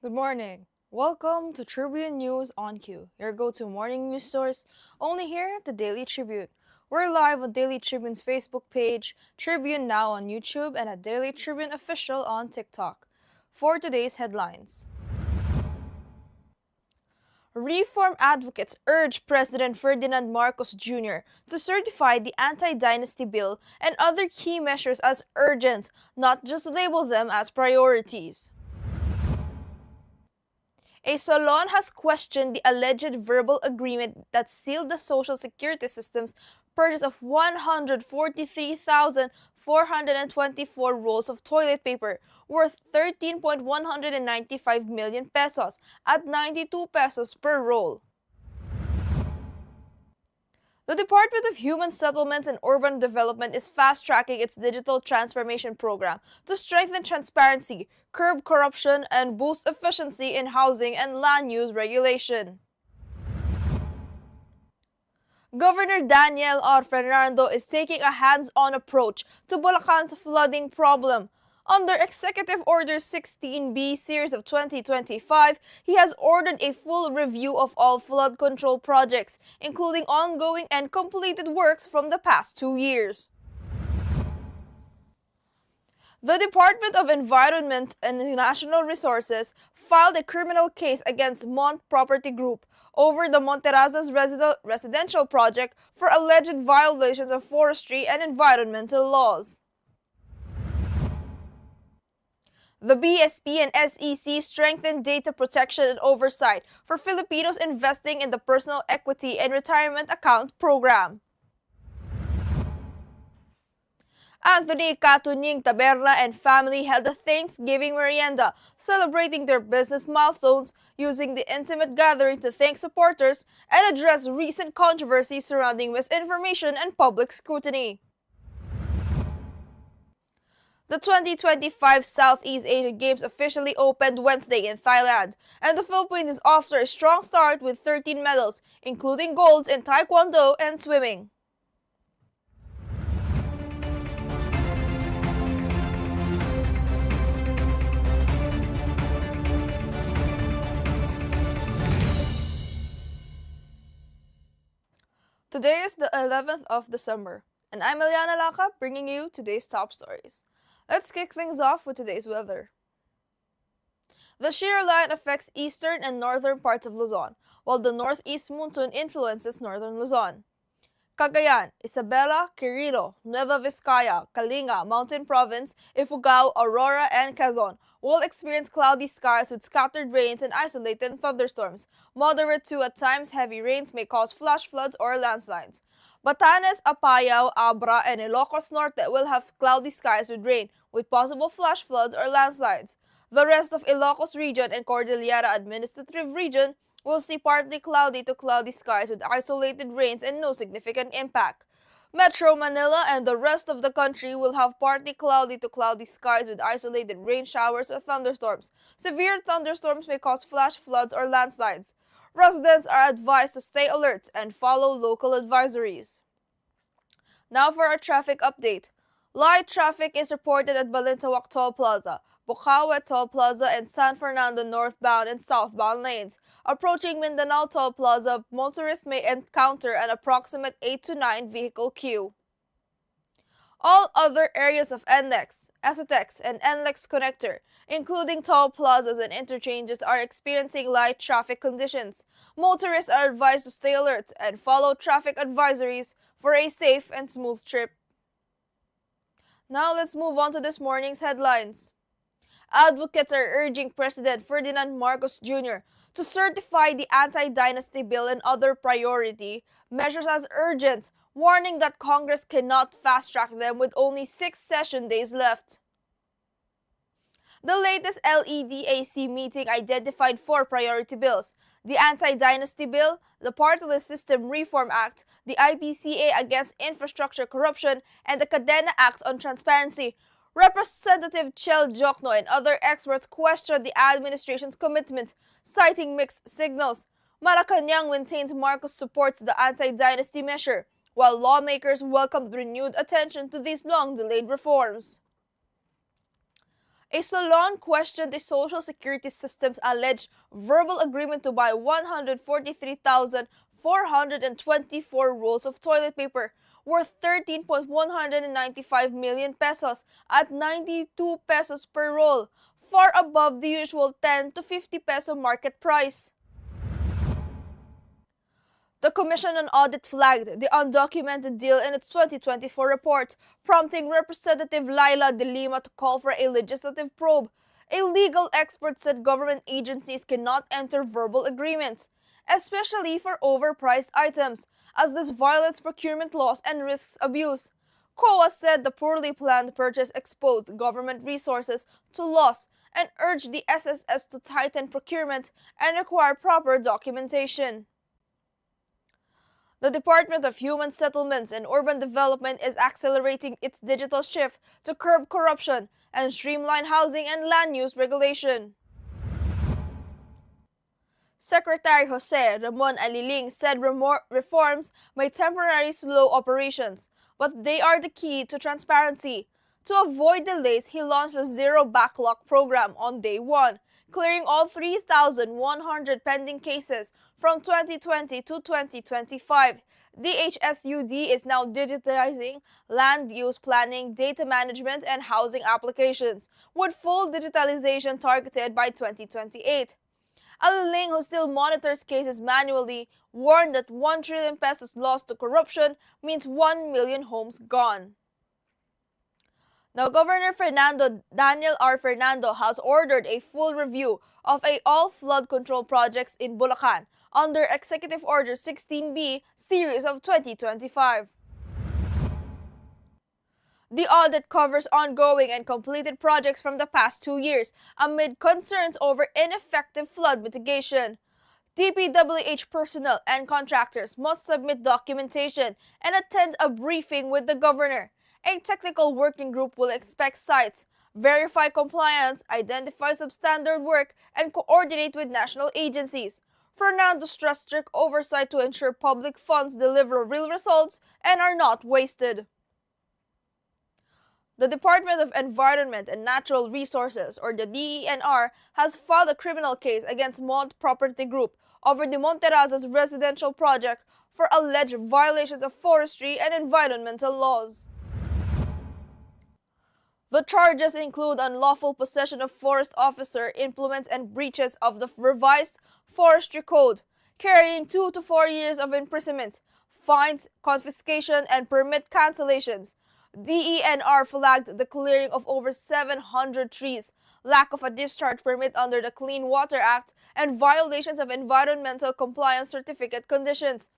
Good morning. Welcome to Tribune News on Cue, your go-to morning news source, only here at the Daily Tribune. We're live on Daily Tribune's Facebook page, Tribune Now on YouTube, and at Daily Tribune Official on TikTok. For today's headlines. Reform advocates urge President Ferdinand Marcos Jr. to certify the anti-dynasty bill and other key measures as urgent, not just label them as priorities. A salon has questioned the alleged verbal agreement that sealed the Social Security system's purchase of 143,424 rolls of toilet paper worth 13.195 million pesos at 92 pesos per roll. The Department of Human Settlements and Urban Development is fast-tracking its digital transformation program to strengthen transparency, curb corruption, and boost efficiency in housing and land use regulation. Governor Daniel R. Fernando is taking a hands-on approach to Bulacan's flooding problem. Under Executive Order 16B Series of 2025, he has ordered a full review of all flood control projects, including ongoing and completed works from the past 2 years. The Department of Environment and National Resources filed a criminal case against Mont Property Group over the Monterrazas residential project for alleged violations of forestry and environmental laws. The BSP and SEC strengthened data protection and oversight for Filipinos investing in the Personal Equity and Retirement Account Program. Anthony Catuning Taberna and family held a Thanksgiving merienda, celebrating their business milestones, using the intimate gathering to thank supporters and address recent controversies surrounding misinformation and public scrutiny. The 2025 Southeast Asian Games officially opened Wednesday in Thailand, and the Philippines is off to a strong start with 13 medals, including golds in Taekwondo and swimming. Today is the 11th of December, and I'm Eliana Lacap bringing you today's top stories. Let's kick things off with today's weather. The shear line affects eastern and northern parts of Luzon, while the northeast monsoon influences northern Luzon. Cagayan, Isabela, Quirino, Nueva Vizcaya, Kalinga, Mountain Province, Ifugao, Aurora, and Quezon will experience cloudy skies with scattered rains and isolated thunderstorms. Moderate to at times heavy rains may cause flash floods or landslides. Batanes, Apayao, Abra, and Ilocos Norte will have cloudy skies with rain, with possible flash floods or landslides. The rest of Ilocos Region and Cordillera Administrative Region will see partly cloudy to cloudy skies with isolated rains and no significant impact. Metro Manila and the rest of the country will have partly cloudy to cloudy skies with isolated rain showers or thunderstorms. Severe thunderstorms may cause flash floods or landslides. Residents are advised to stay alert and follow local advisories. Now for our traffic update. Light traffic is reported at Balintawak Toll Plaza, Bukawe Toll Plaza, and San Fernando northbound and southbound lanes. Approaching Mindanao Toll Plaza, motorists may encounter an approximate 8 to 9 vehicle queue. All other areas of NLEX, SOTEX, and NLEX connector, including toll plazas and interchanges, are experiencing light traffic conditions. Motorists are advised to stay alert and follow traffic advisories for a safe and smooth trip. Now let's move on to this morning's headlines. Advocates are urging President Ferdinand Marcos Jr. to certify the anti-dynasty bill and other priority measures as urgent, warning that Congress cannot fast-track them with only 6 session days left. The latest LEDAC meeting identified 4 priority bills: the Anti-Dynasty Bill, the Partyless System Reform Act, the IPCA Against Infrastructure Corruption, and the Cadena Act on Transparency. Representative Chel Jokno and other experts questioned the administration's commitment, citing mixed signals. Malacanang maintains Marcos supports the anti-dynasty measure, while lawmakers welcomed renewed attention to these long-delayed reforms. A salon questioned the Social Security system's alleged verbal agreement to buy 143,424 rolls of toilet paper worth 13.195 million pesos at 92 pesos per roll, far above the usual 10 to 50 peso market price. The Commission on Audit flagged the undocumented deal in its 2024 report, prompting Representative Laila de Lima to call for a legislative probe. A legal expert said government agencies cannot enter verbal agreements, especially for overpriced items, as this violates procurement laws and risks abuse. COA said the poorly planned purchase exposed government resources to loss and urged the SSS to tighten procurement and require proper documentation. The Department of Human Settlements and Urban Development is accelerating its digital shift to curb corruption and streamline housing and land use regulation. Secretary Jose Ramon Aliling said reforms may temporarily slow operations, but they are the key to transparency. To avoid delays, he launched a zero backlog program on day one, clearing all 3,100 pending cases from 2020 to 2025. DHSUD is now digitizing land use planning, data management, and housing applications, with full digitalization targeted by 2028. Aliling, who still monitors cases manually, warned that 1 trillion pesos lost to corruption means 1 million homes gone. Now, Governor Daniel R. Fernando has ordered a full review of all flood control projects in Bulacan under Executive Order 16B Series of 2025. The audit covers ongoing and completed projects from the past 2 years amid concerns over ineffective flood mitigation. DPWH personnel and contractors must submit documentation and attend a briefing with the governor. A technical working group will inspect sites, verify compliance, identify substandard work, and coordinate with national agencies. Fernando stressed strict oversight to ensure public funds deliver real results and are not wasted. The Department of Environment and Natural Resources, or the DENR, has filed a criminal case against Mont Property Group over the Monterrazas residential project for alleged violations of forestry and environmental laws. The charges include unlawful possession of forest officer implements and breaches of the revised forestry code, carrying 2 to 4 years of imprisonment, fines, confiscation, and permit cancellations. DENR flagged the clearing of over 700 trees, lack of a discharge permit under the Clean Water Act, and violations of environmental compliance certificate conditions.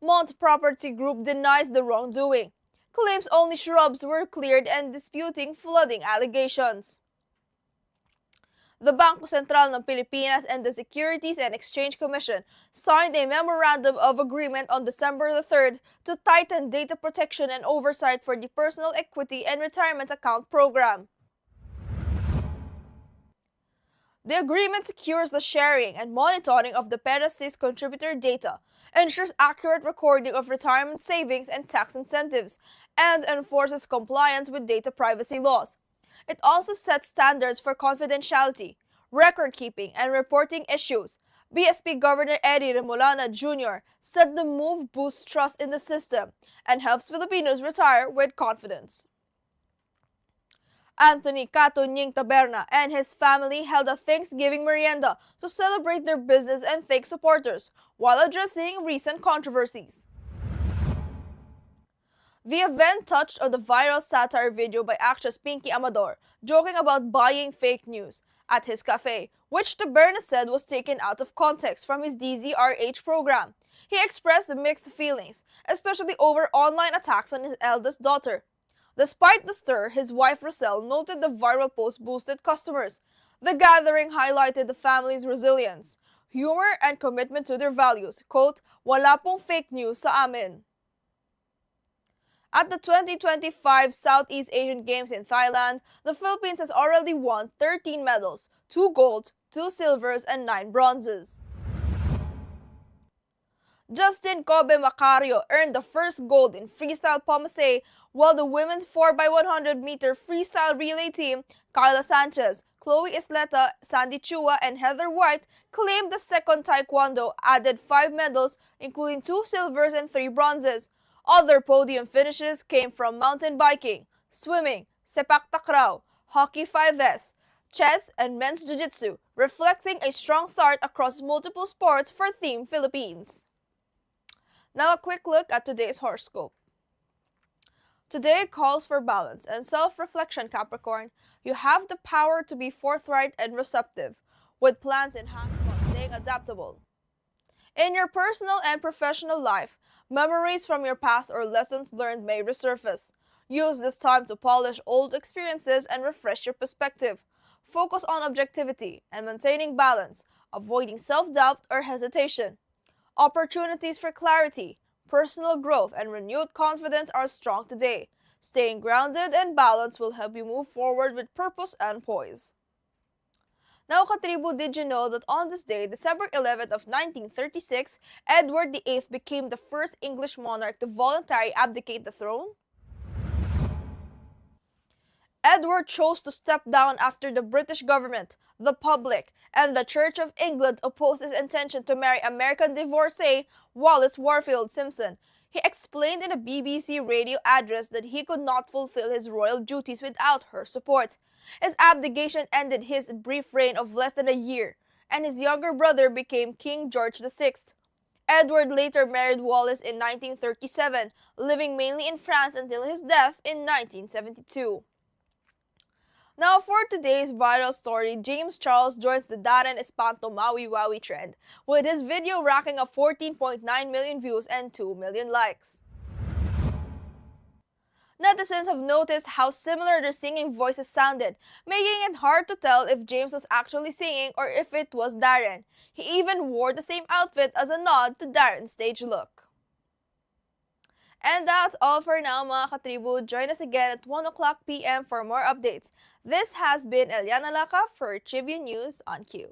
Mont Property Group denies the wrongdoing, claims only shrubs were cleared, and disputing flooding allegations. The Bangko Sentral ng Pilipinas and the Securities and Exchange Commission signed a memorandum of agreement on December the 3rd to tighten data protection and oversight for the Personal Equity and Retirement Account Program. The agreement secures the sharing and monitoring of the PERASYS contributor data, ensures accurate recording of retirement savings and tax incentives, and enforces compliance with data privacy laws. It also sets standards for confidentiality, record-keeping, and reporting issues. BSP Governor Eddie Remolana Jr. said the move boosts trust in the system and helps Filipinos retire with confidence. Anthony Cato Nying Taberna and his family held a Thanksgiving merienda to celebrate their business and thank supporters while addressing recent controversies. The event touched on the viral satire video by actress Pinky Amador, joking about buying fake news at his cafe, which Taberna said was taken out of context from his DZRH program. He expressed mixed feelings, especially over online attacks on his eldest daughter. Despite the stir, his wife Rosel noted the viral post boosted customers. The gathering highlighted the family's resilience, humor, and commitment to their values. Quote, "Wala pong fake news sa amin." At the 2025 Southeast Asian Games in Thailand, the Philippines has already won 13 medals, 2 golds, 2 silvers, and 9 bronzes. Justin Kobe Macario earned the first gold in freestyle pommesay, while the women's 4x100-meter freestyle relay team, Carla Sanchez, Chloe Isleta, Sandy Chua, and Heather White claimed the second. Taekwondo added 5 medals, including 2 silvers and 3 bronzes. Other podium finishes came from mountain biking, swimming, sepak takraw, hockey 5S, chess, and men's jiu-jitsu, reflecting a strong start across multiple sports for Team Philippines. Now a quick look at today's horoscope. Today calls for balance and self-reflection, Capricorn. You have the power to be forthright and receptive, with plans in hand while staying adaptable. In your personal and professional life, memories from your past or lessons learned may resurface. Use this time to polish old experiences and refresh your perspective. Focus on objectivity and maintaining balance, avoiding self-doubt or hesitation. Opportunities for clarity, personal growth, and renewed confidence are strong today. Staying grounded and balanced will help you move forward with purpose and poise. Now, Katribu, did you know that on this day, December 11th of 1936, Edward VIII became the first English monarch to voluntarily abdicate the throne? Edward chose to step down after the British government, the public, and the Church of England opposed his intention to marry American divorcee Wallis Warfield Simpson. He explained in a BBC radio address that he could not fulfill his royal duties without her support. His abdication ended his brief reign of less than a year, and his younger brother became King George VI. Edward later married Wallis in 1937, living mainly in France until his death in 1972. Now for today's viral story, James Charles joins the Darren Espanto Maui Waui trend, with his video racking up 14.9 million views and 2 million likes. Netizens have noticed how similar their singing voices sounded, making it hard to tell if James was actually singing or if it was Darren. He even wore the same outfit as a nod to Darren's stage look. And that's all for now, mga katribu. Join us again at 1 o'clock p.m. for more updates. This has been Eliana Lacap for Tribune News on Q.